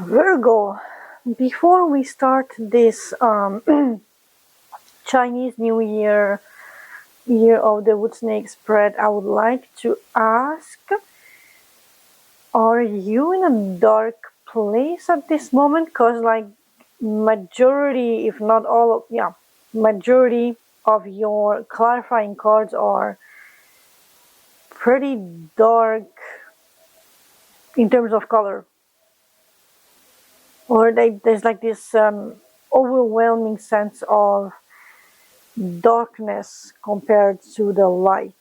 Virgo, before we start this Chinese New Year, Year of the Wood Snake spread, I would like to ask, are you in a dark place at this moment? Because like majority, if not all of, majority of your clarifying cards are pretty dark in terms of color. Or there's like this overwhelming sense of darkness compared to the light.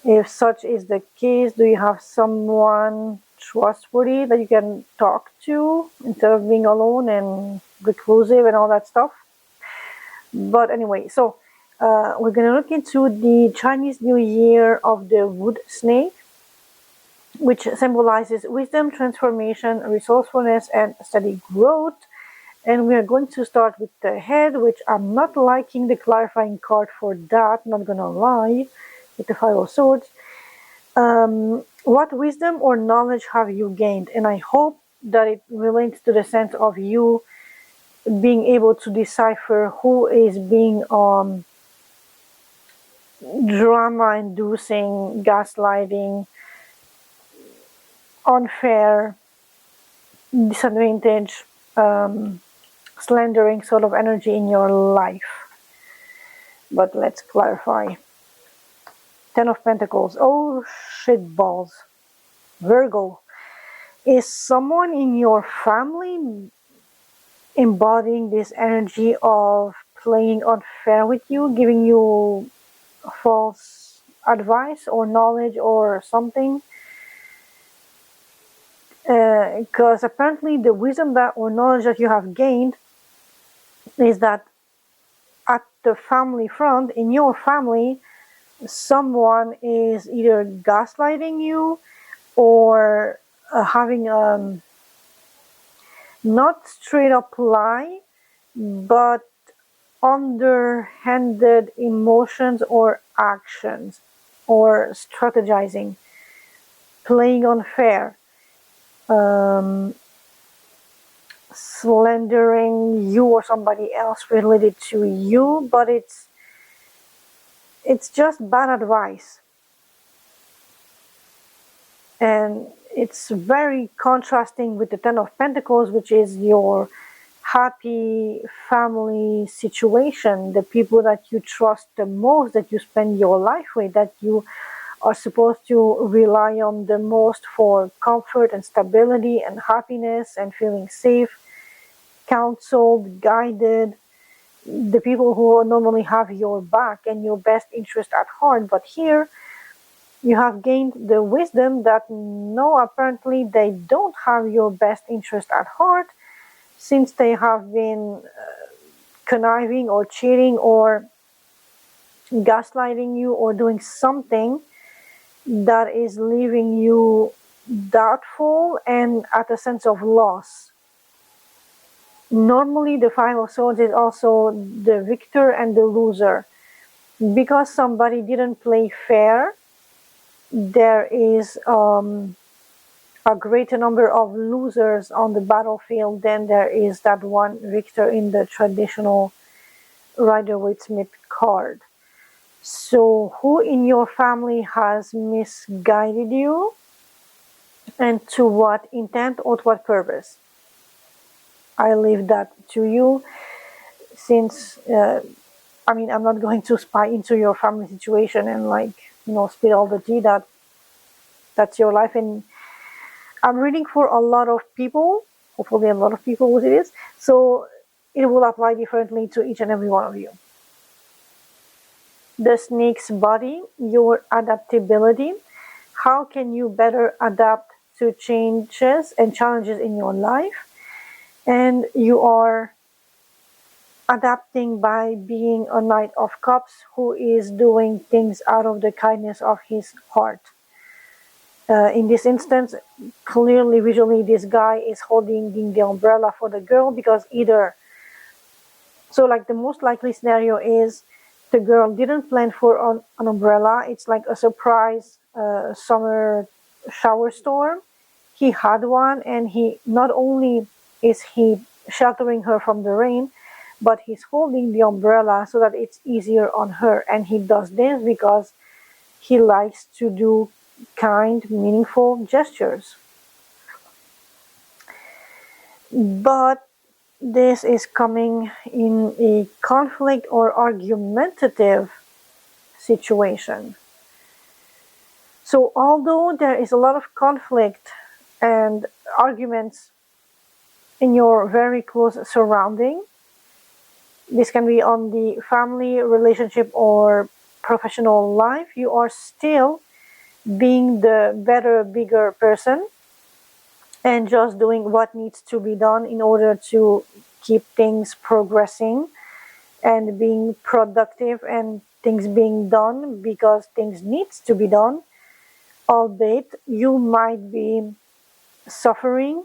If such is the case, do you have someone trustworthy that you can talk to instead of being alone and reclusive and all that stuff? But anyway, so we're going to look into the Chinese New Year of the Wood Snake, which symbolizes wisdom, transformation, resourcefulness, and steady growth. And we are going to start with the head, which I'm not liking the clarifying card for that, not gonna lie, with the Five of Swords. What wisdom or knowledge have you gained? And I hope that it relates to the sense of you being able to decipher who is being drama-inducing, gaslighting, unfair, disadvantage, slandering sort of energy in your life. But let's clarify. Ten of Pentacles. Oh, shit balls. Virgo. Is someone in your family embodying this energy of playing unfair with you, giving you false advice or knowledge or something? Because apparently the wisdom that or knowledge that you have gained is that at the family front, in your family, someone is either gaslighting you or having not straight up lie, but underhanded emotions or actions or strategizing, playing unfair, slandering you or somebody else related to you, but it's just bad advice. And it's very contrasting with the Ten of Pentacles, which is your happy family situation, the people that you trust the most, that you spend your life with, that you are supposed to rely on the most for comfort and stability and happiness and feeling safe, counseled, guided, the people who normally have your back and your best interest at heart. But here you have gained the wisdom that no, apparently they don't have your best interest at heart, since they have been conniving or cheating or gaslighting you or doing something that is leaving you doubtful and at a sense of loss. Normally the Five of Swords is also the victor and the loser. Because somebody didn't play fair, there is a greater number of losers on the battlefield than there is that one victor in the traditional Rider-Waite-Smith card. So who in your family has misguided you, and to what intent or to what purpose? I leave that to you, since I mean, I'm not going to spy into your family situation and spill all the tea. That's your life, and I'm reading for a lot of people, hopefully a lot of people what it is, so it will apply differently to each and every one of you. The snake's body, your adaptability. How can you better adapt to changes and challenges in your life? And you are adapting by being a Knight of Cups who is doing things out of the kindness of his heart. In this instance, clearly, visually, this guy is holding the umbrella for the girl, because either, so like the most likely scenario is the girl didn't plan for an umbrella. It's like a surprise summer shower storm. he had one, and he not only is he sheltering her from the rain, but he's holding the umbrella so that it's easier on her. And he does this because he likes to do kind, meaningful gestures. But this is coming in a conflict or argumentative situation. So although there is a lot of conflict and arguments in your very close surrounding, this can be on the family, relationship, or professional life, you are still being the better, bigger person and just doing what needs to be done in order to keep things progressing and being productive and things being done because things needs to be done, albeit you might be suffering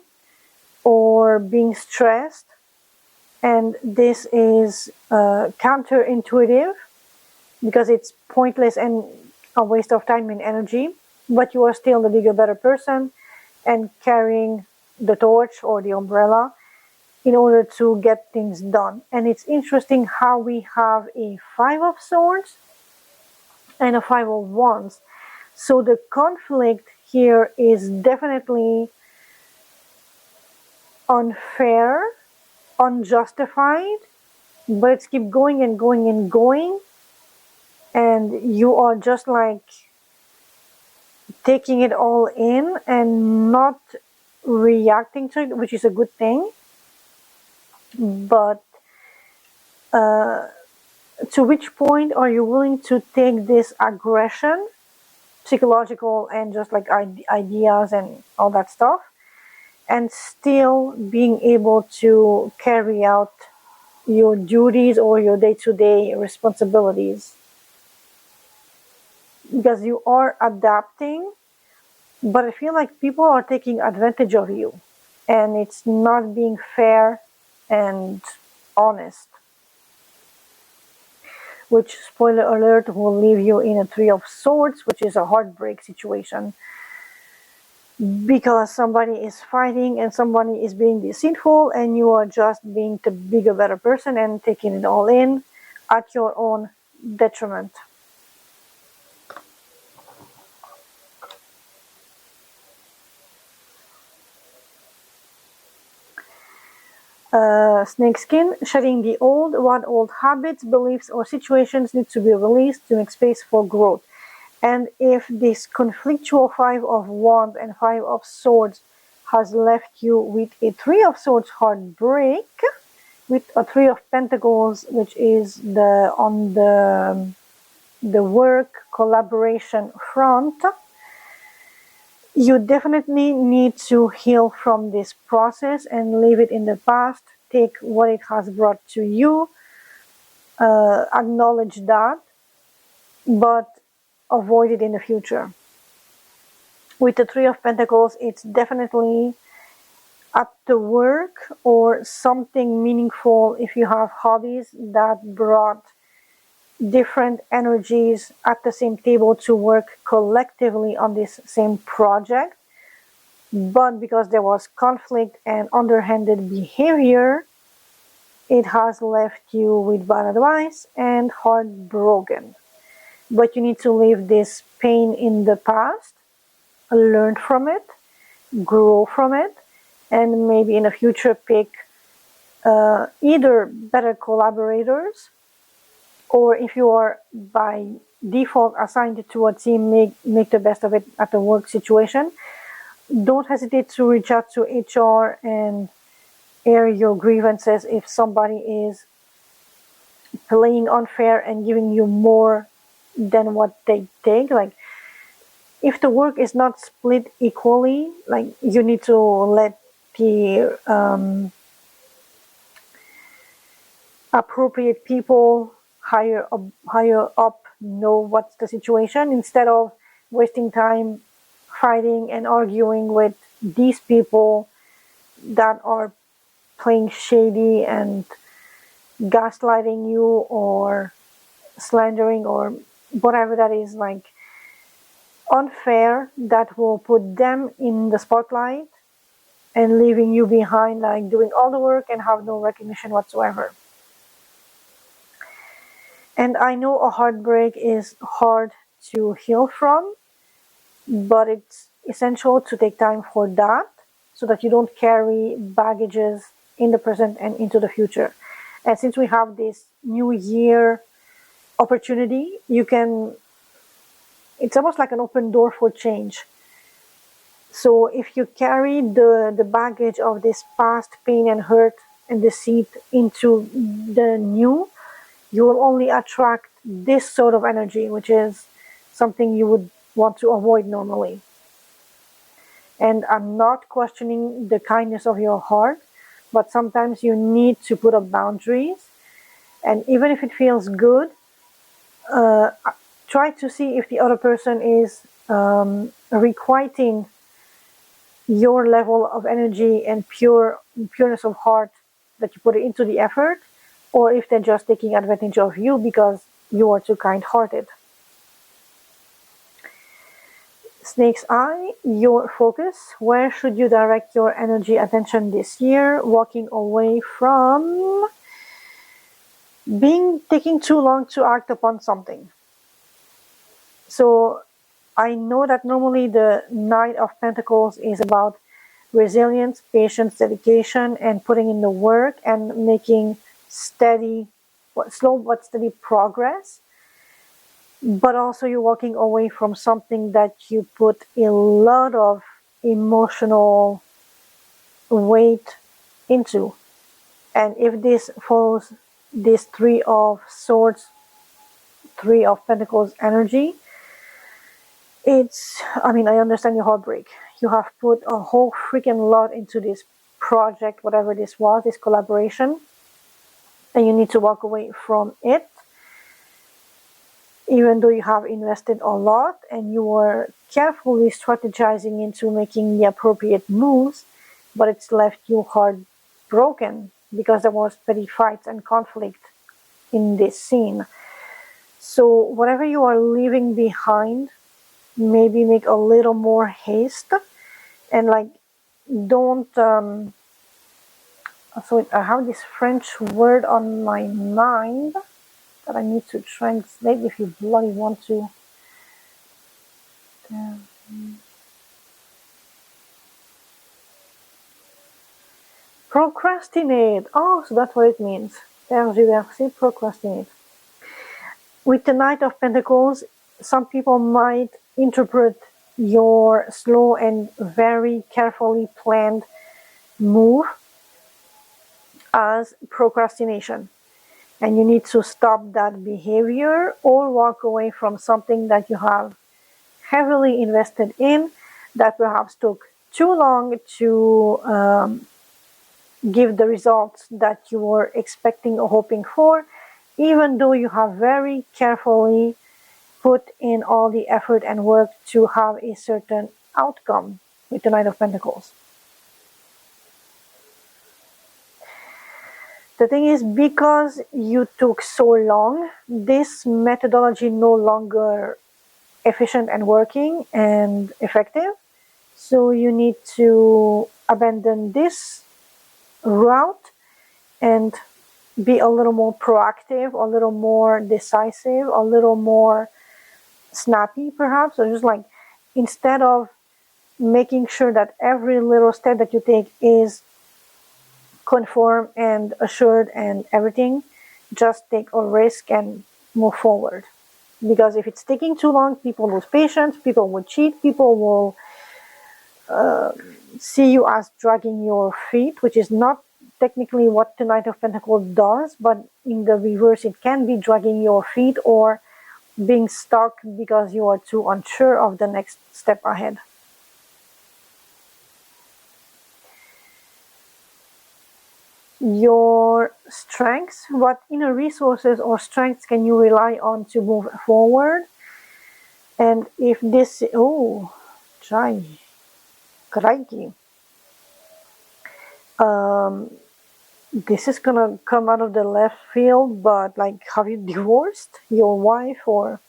or being stressed, and this is counterintuitive because it's pointless and a waste of time and energy, but you are still the bigger, better person and carrying the torch or the umbrella in order to get things done. And it's interesting how we have a Five of Swords and a Five of Wands. So the conflict here is definitely unfair, unjustified, but it's keep going and going and going, and you are just like taking it all in and not reacting to it, which is a good thing. But to which point are you willing to take this aggression, psychological and just like ideas and all that stuff, and still being able to carry out your duties or your day-to-day responsibilities? Because you are adapting, but I feel like people are taking advantage of you, and it's not being fair and honest. Which, spoiler alert, will leave you in a Three of Swords, which is a heartbreak situation. Because somebody is fighting and somebody is being deceitful, and you are just being the bigger, better person and taking it all in at your own detriment. Snakeskin, shedding the old. What old habits, beliefs, or situations need to be released to make space for growth? And if this conflictual Five of Wands and Five of Swords has left you with a Three of Swords heartbreak, with a Three of Pentacles, which is on the work collaboration front, you definitely need to heal from this process and leave it in the past. Take what it has brought to you, acknowledge that, but avoid it in the future. With the Three of Pentacles, it's definitely at the work or something meaningful. If you have hobbies that brought different energies at the same table to work collectively on this same project, but because there was conflict and underhanded behavior, it has left you with bad advice and heartbroken. But you need to leave this pain in the past, learn from it, grow from it, and maybe in the future pick either better collaborators, or if you are by default assigned to a team, make the best of it at the work situation. Don't hesitate to reach out to HR and air your grievances if somebody is playing unfair and giving you more than what they take. Like, if the work is not split equally, like, you need to let the appropriate people higher up know what's the situation, instead of wasting time fighting and arguing with these people that are playing shady and gaslighting you or slandering or whatever that is. Like, unfair that will put them in the spotlight and leaving you behind, like doing all the work and have no recognition whatsoever. And I know a heartbreak is hard to heal from, but it's essential to take time for that so that you don't carry baggages in the present and into the future. And since we have this new year opportunity, it's almost like an open door for change. So if you carry the baggage of this past pain and hurt and deceit into the new, you will only attract this sort of energy, which is something you would want to avoid normally. And I'm not questioning the kindness of your heart, but sometimes you need to put up boundaries. And even if it feels good, try to see if the other person is requiting your level of energy and pureness of heart that you put into the effort, or if they're just taking advantage of you because you are too kind-hearted. Snake's Eye, your focus. Where should you direct your energy attention this year? Walking away from taking too long to act upon something. So I know that normally the Knight of Pentacles is about resilience, patience, dedication, and putting in the work and making slow but steady progress. But also you're walking away from something that you put a lot of emotional weight into. And if this follows this Three of Swords, Three of Pentacles energy, I understand your heartbreak. You have put a whole freaking lot into this project, whatever this was, this collaboration, and you need to walk away from it, even though you have invested a lot and you were carefully strategizing into making the appropriate moves, but it's left you heartbroken because there was petty fights and conflict in this scene. So whatever you are leaving behind, maybe make a little more haste and don't so I have this French word on my mind that I need to translate if you bloody want to. Procrastinate. Oh, so that's what it means. Tergiverser, procrastinate. With the Knight of Pentacles, some people might interpret your slow and very carefully planned move as procrastination. And you need to stop that behavior or walk away from something that you have heavily invested in that perhaps took too long to give the results that you were expecting or hoping for, even though you have very carefully put in all the effort and work to have a certain outcome with the Knight of Pentacles. The thing is, because you took so long, this methodology no longer efficient and working and effective. So you need to abandon this route and be a little more proactive, a little more decisive, a little more snappy perhaps, or just instead of making sure that every little step that you take is conform and assured and everything, just take a risk and move forward. Because if it's taking too long, people lose patience, people will cheat, people will see you as dragging your feet, which is not technically what the Knight of Pentacles does, but in the reverse it can be dragging your feet or being stuck because you are too unsure of the next step ahead. Your strengths, what inner resources or strengths can you rely on to move forward? And if this, crikey. This is gonna come out of the left field, but have you divorced your wife? Or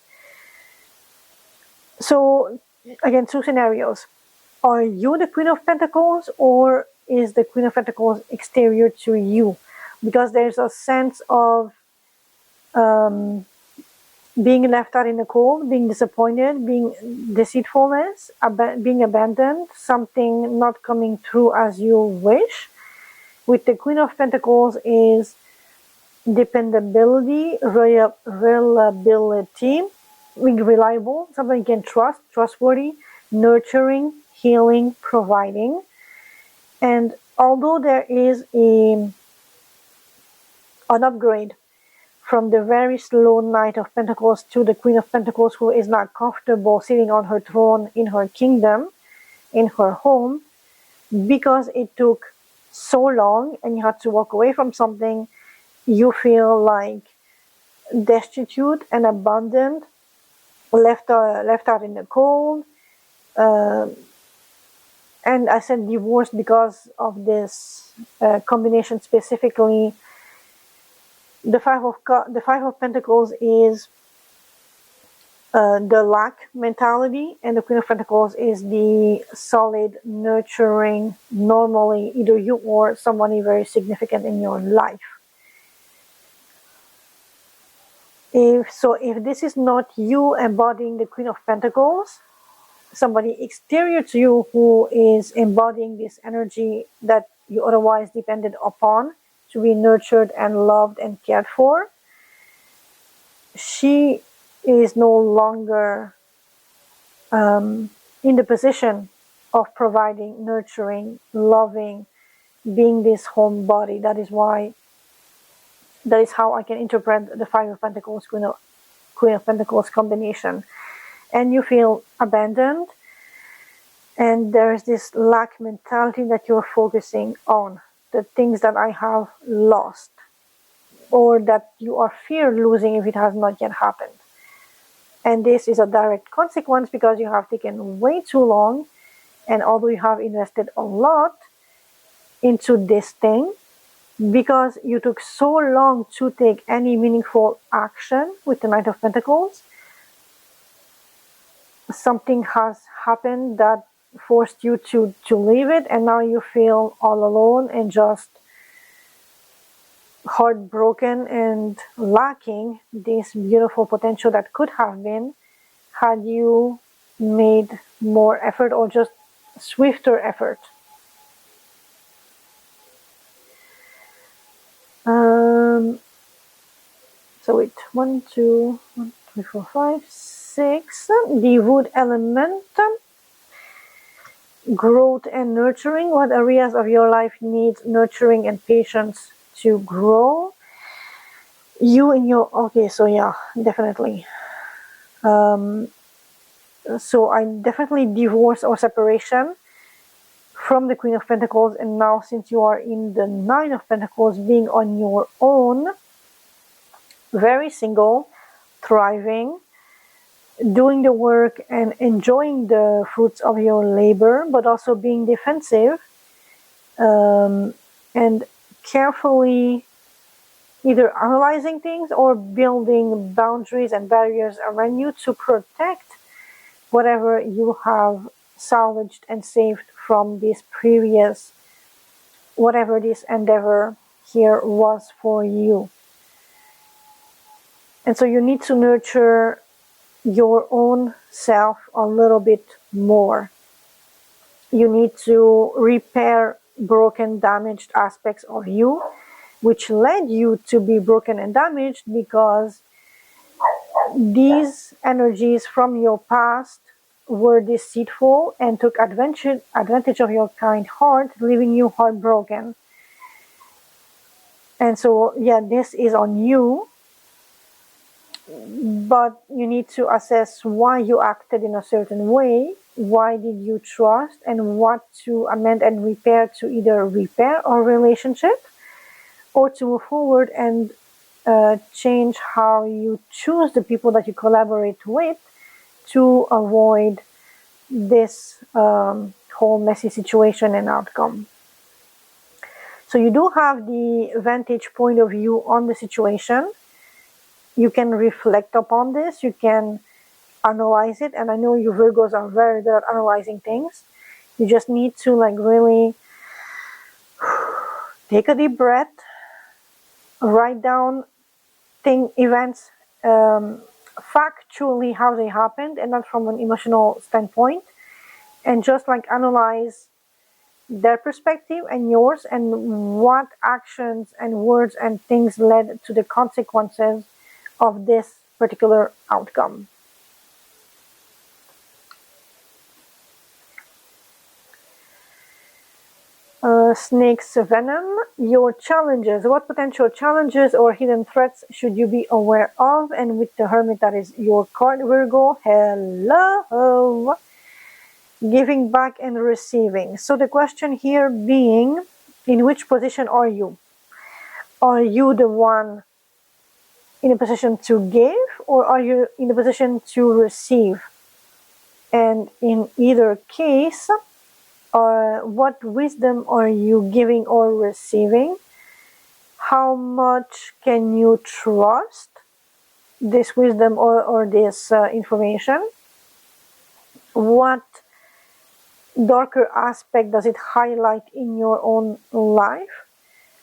so again, two scenarios. Are you the Queen of Pentacles, or is the Queen of Pentacles exterior to you? Because there's a sense of being left out in the cold, being disappointed, being deceitfulness, being abandoned, something not coming through as you wish. With the Queen of Pentacles is dependability, reliability, being reliable, somebody you can trust, trustworthy, nurturing, healing, providing. And although there is an upgrade from the very slow Knight of Pentacles to the Queen of Pentacles, who is not comfortable sitting on her throne in her kingdom, in her home, because it took so long and you had to walk away from something, you feel like destitute and abandoned, left out in the cold. And I said divorced because of this combination specifically. The Five of Pentacles is the lack mentality, and the Queen of Pentacles is the solid, nurturing, normally either you or somebody very significant in your life. If this is not you embodying the Queen of Pentacles, somebody exterior to you who is embodying this energy that you otherwise depended upon to be nurtured and loved and cared for, she is no longer in the position of providing, nurturing, loving, being this home body. That is how I can interpret the Five of Pentacles, Queen of Pentacles combination. And you feel abandoned, and there's this lack mentality that you're focusing on, the things that I have lost, or that you are fear losing if it has not yet happened. And this is a direct consequence because you have taken way too long, and although you have invested a lot into this thing, because you took so long to take any meaningful action with the Knight of Pentacles, something has happened that forced you to leave it, and now you feel all alone and just heartbroken and lacking this beautiful potential that could have been had you made more effort or just swifter effort. So wait, 1, 2, 3, 4, 5, 6. The wood element, growth and nurturing. What areas of your life needs nurturing and patience to grow? You in your, okay, so yeah, definitely. So I definitely divorce or separation from the Queen of Pentacles, and now since you are in the Nine of Pentacles, being on your own, very single, thriving, doing the work and enjoying the fruits of your labor, but also being defensive and carefully either analyzing things or building boundaries and barriers around you to protect whatever you have salvaged and saved from this previous, whatever this endeavor here was for you. And so you need to nurture your own self a little bit more. You need to repair broken, damaged aspects of you, which led you to be broken and damaged because these energies from your past were deceitful and took advantage of your kind heart, leaving you heartbroken. And so, yeah, this is on you, but you need to assess why you acted in a certain way, why did you trust, and what to amend and repair to either repair our relationship or to move forward and change how you choose the people that you collaborate with to avoid this whole messy situation and outcome. So you do have the vantage point of view on the situation. You can reflect upon this. You can analyze it. And I know you Virgos are very good at analyzing things. You just need to like really take a deep breath, write down events factually how they happened and not from an emotional standpoint, and just like analyze their perspective and yours, and what actions and words and things led to the consequences of this particular outcome. Snake's venom, your challenges. What potential challenges or hidden threats should you be aware of? And with the Hermit, that is your card, Virgo. Hello. Giving back and receiving. So the question here being, in which position are you? Are you the one in a position to give, or are you in a position to receive? And in either case, what wisdom are you giving or receiving? How much can you trust this wisdom or this information? What darker aspect does it highlight in your own life?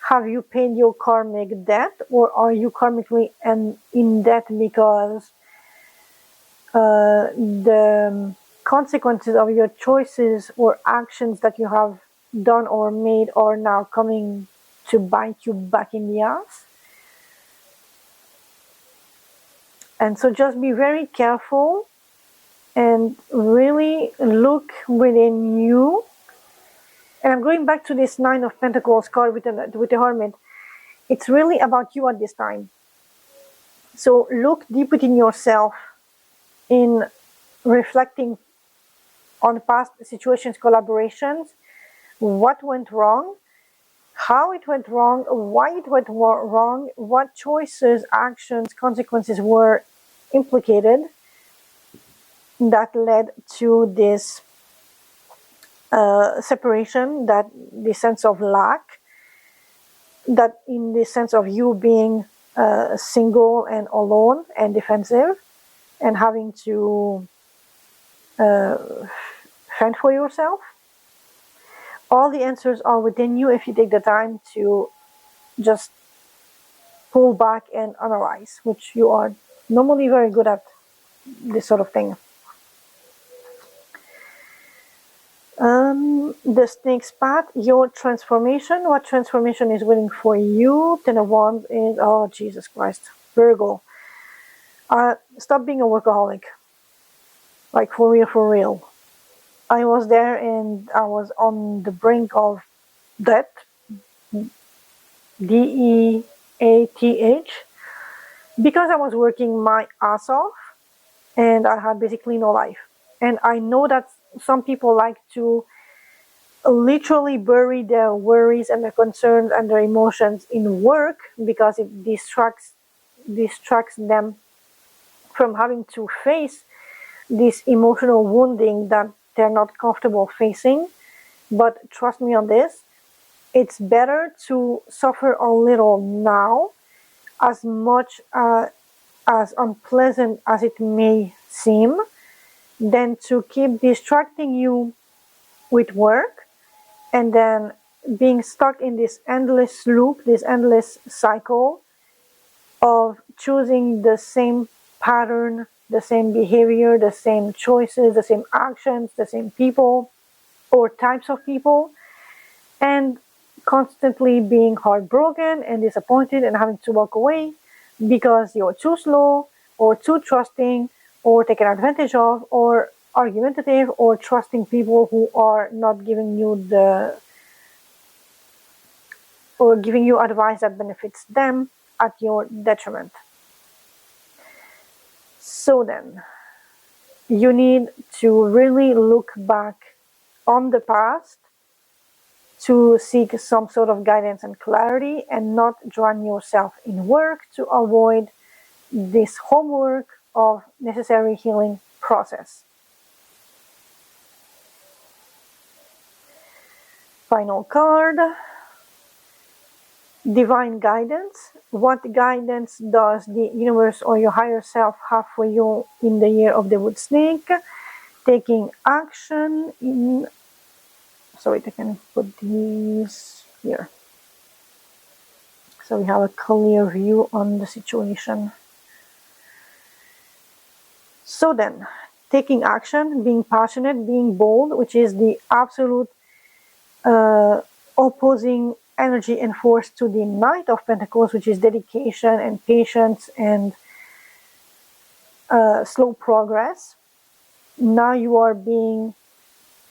Have you paid your karmic debt, or are you karmically in debt because the consequences of your choices or actions that you have done or made are now coming to bite you back in the ass? And so just be very careful and really look within you. And I'm going back to this Nine of Pentacles card with the Hermit. It's really about you at this time. So look deep within yourself in reflecting on past situations, collaborations, what went wrong, how it went wrong, why it went wrong, what choices, actions, consequences were implicated that led to this separation, that the sense of lack, that in the sense of you being single and alone and defensive and having to fend for yourself. All the answers are within you if you take the time to just pull back and analyze, which you are normally very good at this sort of thing. The Snake's Path, your transformation. What transformation is waiting for you? Ten of Wands is, oh Jesus Christ, Virgo. Stop being a workaholic. Like for real. I was there and I was on the brink of death. DEATH. Because I was working my ass off and I had basically no life. And I know that some people like to literally bury their worries and their concerns and their emotions in work because it distracts them from having to face this emotional wounding that they're not comfortable facing. But trust me on this, it's better to suffer a little now, as much as unpleasant as it may seem, than to keep distracting you with work and then being stuck in this endless loop, this endless cycle of choosing the same pattern, the same behavior, the same choices, the same actions, the same people or types of people, and constantly being heartbroken and disappointed and having to walk away because you're too slow or too trusting or taken advantage of or argumentative or trusting people who are not giving you advice that benefits them at your detriment. So then, you need to really look back on the past to seek some sort of guidance and clarity and not drown yourself in work to avoid this homework of necessary healing process. Final card. divine guidance. What guidance does the universe or your higher self have for you in the year of the wood snake? Taking action in, sorry, I can put these here so we have a clear view on the situation. So then, taking action, being passionate, being bold, which is the absolute opposing energy and force to the Knight of Pentacles, which is dedication and patience and slow progress. Now you are being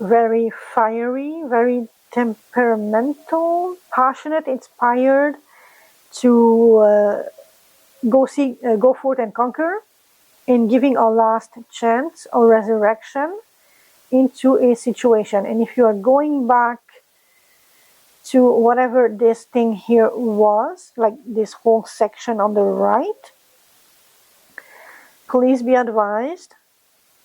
very fiery, very temperamental, passionate, inspired to go forth and conquer, and giving a last chance or resurrection into a situation. And if you are going back to whatever this thing here was, like this whole section on the right, please be advised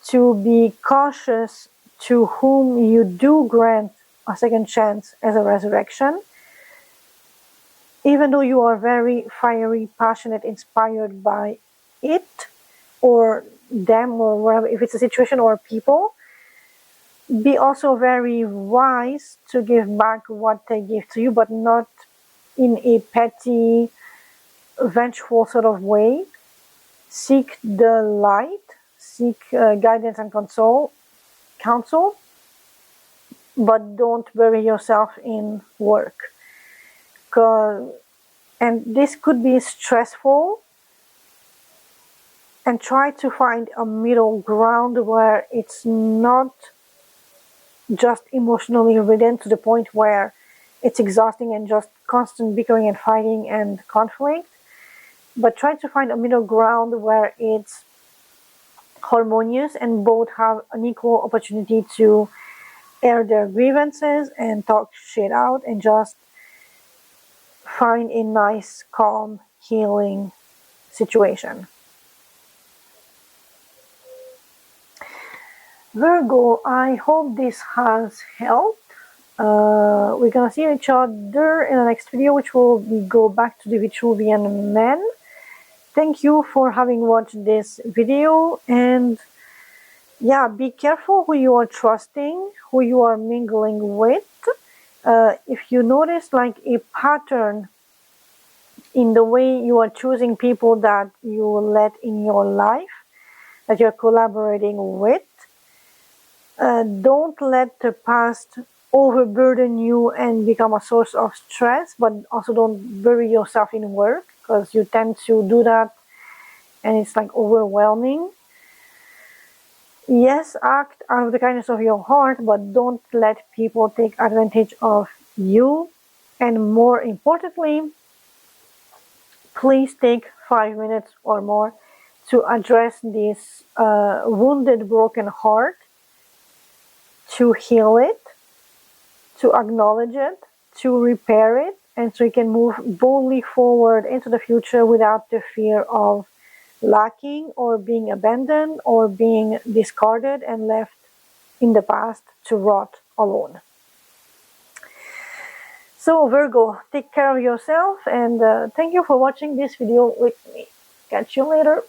to be cautious to whom you do grant a second chance as a resurrection. Even though you are very fiery, passionate, inspired by it or them or whatever, if it's a situation or people, be also very wise to give back what they give to you, but not in a petty, vengeful sort of way. Seek the light, seek guidance and counsel, but don't bury yourself in work. And this could be stressful, and try to find a middle ground where it's not just emotionally ridden to the point where it's exhausting and just constant bickering and fighting and conflict, but try to find a middle ground where it's harmonious and both have an equal opportunity to air their grievances and talk shit out and just find a nice, calm, healing situation. Virgo, I hope this has helped. We're gonna see each other in the next video, which will go back to the Vitruvian Man. Thank you for having watched this video, and yeah, be careful who you are trusting, who you are mingling with. If you notice like a pattern in the way you are choosing people that you let in your life, that you're collaborating with, don't let the past overburden you and become a source of stress, but also don't bury yourself in work, because you tend to do that and it's like overwhelming. Yes, act out of the kindness of your heart, but don't let people take advantage of you. And more importantly, please take 5 minutes or more to address this wounded, broken heart, to heal it, to acknowledge it, to repair it, and so you can move boldly forward into the future without the fear of lacking or being abandoned or being discarded and left in the past to rot alone. So Virgo, take care of yourself, and thank you for watching this video with me. Catch you later.